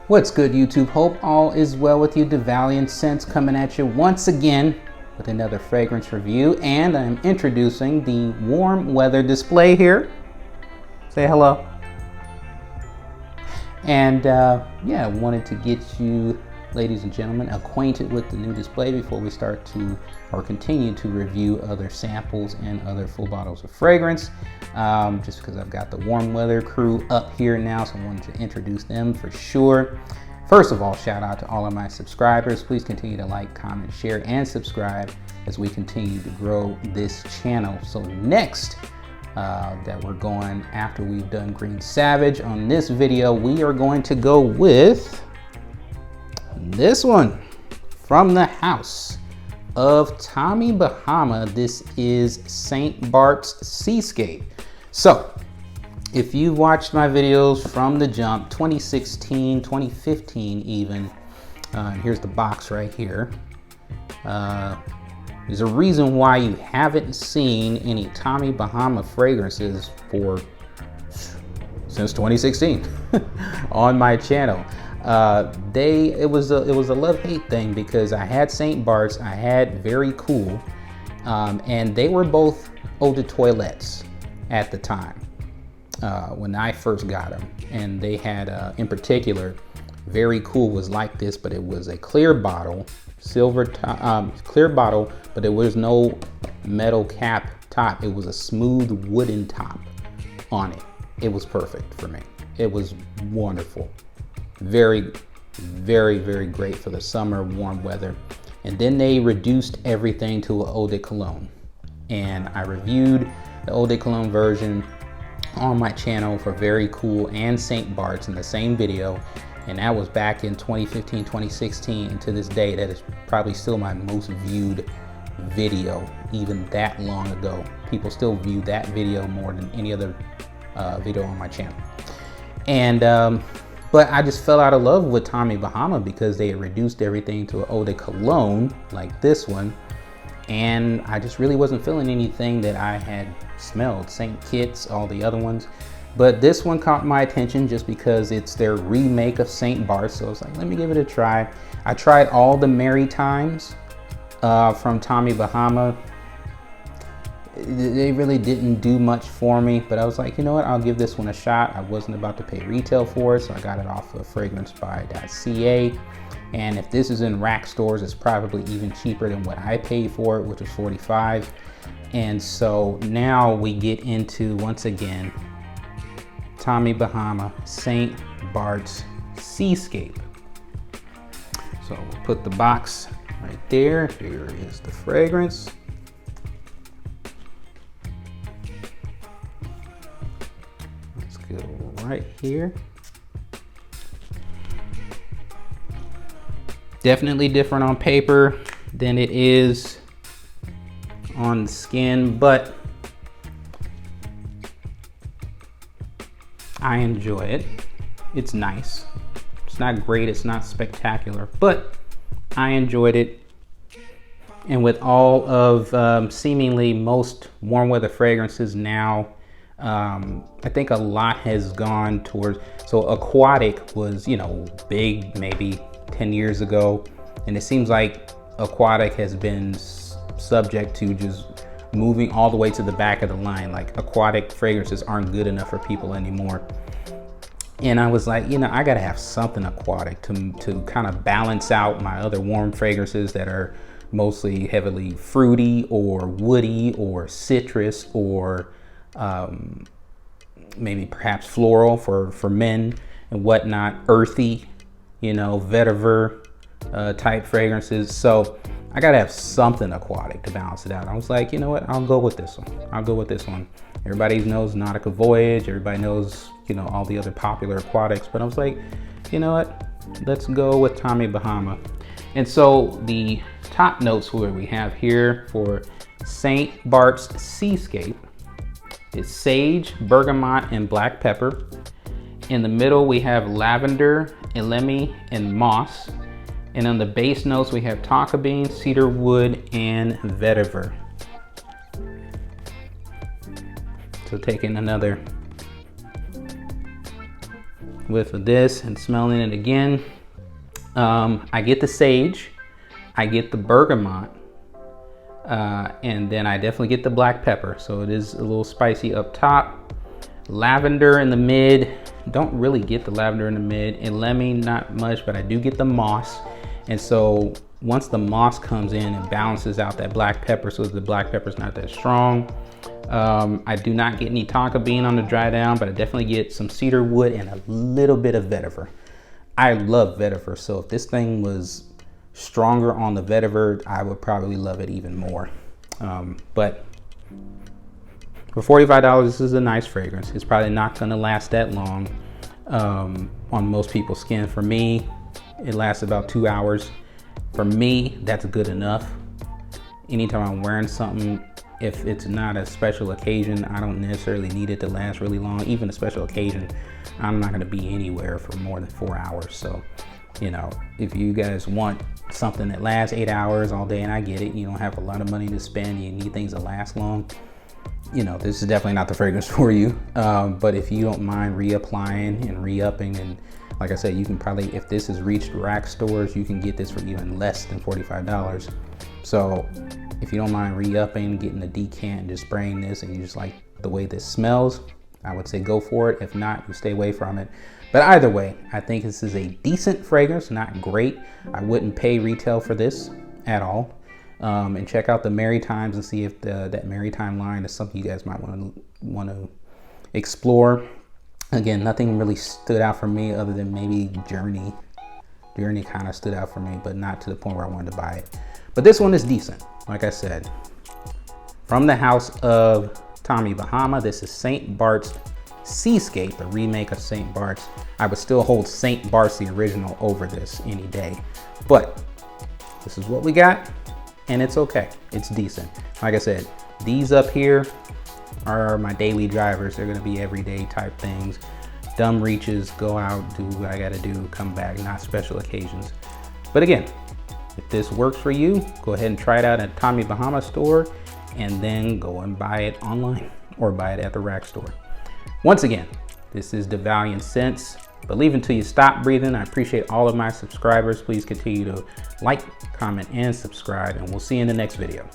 What's good, YouTube? Hope all is well with you. DeValiant Scents coming at you once again with another fragrance review, and I'm introducing the warm weather display here. Say hello. And yeah, I wanted to get you, ladies and gentlemen, acquainted with the new display before we start to or continue to review other samples and other full bottles of fragrance. Just because I've got the warm weather crew up here now, so I wanted to introduce them for sure. First of all, shout out to all of my subscribers. Please continue to like, comment, share, and subscribe as we continue to grow this channel. So next, that we're going after we've done Green Savage on this video, we are going to go with this one from the house of Tommy Bahama. This is St. Bart's Seascape. So if you've watched my videos from the jump, 2016, 2015 even, and here's the box right here. There's a reason why you haven't seen any Tommy Bahama fragrances since 2016 on my channel. It was a love-hate thing because I had St. Bart's, I had Very Cool, and they were both eau de toilettes at the time when I first got them. And they had, in particular, Very Cool was like this, but it was a clear bottle, clear bottle, but there was no metal cap top. It was a smooth wooden top on it. It was perfect for me. It was wonderful. Very, very, very great for the summer, warm weather. And then they reduced everything to an eau de cologne. And I reviewed the eau de cologne version on my channel for Very Cool and St. Bart's in the same video. And that was back in 2015, 2016. And to this day, that is probably still my most viewed video, even that long ago. People still view that video more than any other video on my channel. And but I just fell out of love with Tommy Bahama because they had reduced everything to an eau de cologne like this one. And I just really wasn't feeling anything that I had smelled. St. Kitts, all the other ones. But this one caught my attention just because it's their remake of St. Bart's. So I was like, let me give it a try. I tried all the Merry Times from Tommy Bahama. They really didn't do much for me, but I was like, you know what, I'll give this one a shot. I wasn't about to pay retail for it, so I got it off of fragrancebuy.ca. And if this is in rack stores, it's probably even cheaper than what I paid for it, which was $45. And so now we get into, once again, Tommy Bahama St. Bart's Seascape. So we'll put the box right there. Here is the fragrance. Go right here. Definitely different on paper than it is on the skin, but I enjoy it. It's nice. It's not great, it's not spectacular, but I enjoyed it. And with all of seemingly most warm weather fragrances now, I think a lot has gone towards, so aquatic was, you know, big maybe 10 years ago. And it seems like aquatic has been subject to just moving all the way to the back of the line. Like aquatic fragrances aren't good enough for people anymore. And I was like, you know, I gotta have something aquatic to kind of balance out my other warm fragrances that are mostly heavily fruity or woody or citrus or maybe perhaps floral for men and whatnot, earthy, you know, vetiver type fragrances. So I gotta have something aquatic to balance it out. I was like, you know what, I'll go with this one. I'll go with this one. Everybody knows Nautica Voyage. Everybody knows, you know, all the other popular aquatics. But I was like, you know what, let's go with Tommy Bahama. And so the top notes where we have here for St. Bart's Seascape, it's sage, bergamot, and black pepper. In the middle, we have lavender, elemi, and moss. And on the base notes, we have tonka bean, cedar wood, and vetiver. So taking another whiff of this and smelling it again. I get the sage, I get the bergamot, and then I definitely get the black pepper. So it is a little spicy up top. Lavender in the mid. Don't really get the lavender in the mid. And lemon, not much, but I do get the moss. And so once the moss comes in, it balances out that black pepper, so the black pepper is not that strong. I do not get any tonka bean on the dry down, but I definitely get some cedar wood and a little bit of vetiver. I love vetiver, so if this thing was stronger on the vetiver, I would probably love it even more. But for $45, this is a nice fragrance. It's probably not gonna last that long on most people's skin. For me, it lasts about 2 hours. For me, that's good enough. Anytime I'm wearing something, if it's not a special occasion, I don't necessarily need it to last really long. Even a special occasion, I'm not gonna be anywhere for more than 4 hours. So, you know, if you guys want something that lasts 8 hours all day, and I get it, you don't have a lot of money to spend, you need things that last long, you know, this is definitely not the fragrance for you. But if you don't mind reapplying and re-upping, and like I said, you can probably, if this has reached rack stores, you can get this for even less than $45. So if you don't mind re-upping, getting a decant and just spraying this, and you just like the way this smells, I would say go for it. If not, you stay away from it. But either way, I think this is a decent fragrance, not great. I wouldn't pay retail for this at all. And check out the Maritimes and see if that Maritime line is something you guys might want to explore. Again, nothing really stood out for me other than maybe Journey. Journey kind of stood out for me, but not to the point where I wanted to buy it. But this one is decent, like I said. From the house of Tommy Bahama, this is St. Bart's Seascape, a remake of St. Bart's. I would still hold St. Bart's, the original, over this any day. But this is what we got, and it's okay. It's decent. Like I said, these up here are my daily drivers. They're gonna be everyday type things. Dumb reaches, go out, do what I gotta do, come back, not special occasions. But again, if this works for you, go ahead and try it out at Tommy Bahama store, and then go and buy it online or buy it at the rack store. Once again, this is the Valiant Scents. Believe until you stop breathing. I appreciate all of my subscribers. Please continue to like, comment, and subscribe, and we'll see you in the next video.